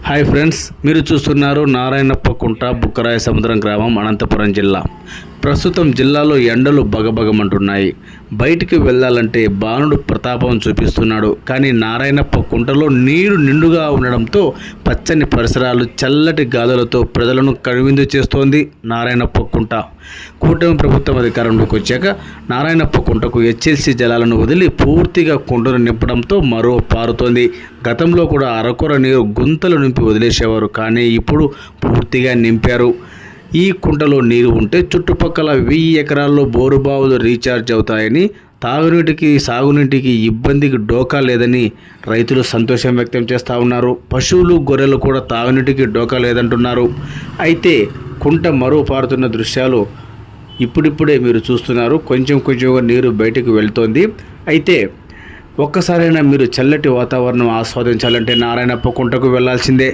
Hi friends, మీరు చూస్తున్నారు నారాయణప్పకుంట బుక్కరాయ సముద్రం గ్రామం, అనంతపురం జిల్లా. ప్రస్తుతం జిల్లాలో ఎండలు బగబగమంటున్నాయి. బయటికి వెళ్ళాలంటే బాణుడు ప్రతాపం చూపిస్తున్నాడు. కానీ నారాయణప్ప కుంటలో నీరు నిండుగా ఉండడంతో పచ్చని పరిసరాలు, చల్లటి గాలులతో ప్రజలను కనువిందు చేస్తోంది నారాయణప్ప కుంట. కూటమి ప్రభుత్వం అధికారంలోకి వచ్చాక నారాయణప్ప కుంటకు హెచ్ఎల్సీ జలాలను వదిలి పూర్తిగా కుంటను నింపడంతో మరో పారుతోంది. గతంలో కూడా అరకొర నీరు గుంతలు నింపి వదిలేసేవారు, కానీ ఇప్పుడు పూర్తిగా నింపారు. ఈ కుంటలో నీరు ఉంటే చుట్టుపక్కల 1000 ఎకరాల్లో బోరుబావులు రీఛార్జ్ అవుతాయని, తాగునీటికి సాగునీటికి ఇబ్బందికి డోకా లేదని రైతులు సంతోషం వ్యక్తం చేస్తూ ఉన్నారు. పశువులు గొర్రెలు కూడా తాగునీటికి డోకా లేదంటున్నారు. అయితే కుంట మరో పారుతున్న దృశ్యాలు ఇప్పుడిప్పుడే మీరు చూస్తున్నారు. కొంచెం కొంచెంగా నీరు బయటకు వెళ్తోంది. అయితే ఒక్కసారైనా మీరు చల్లటి వాతావరణం ఆస్వాదించాలంటే నారాయణప్ప కుంటకు వెళ్లాల్సిందే.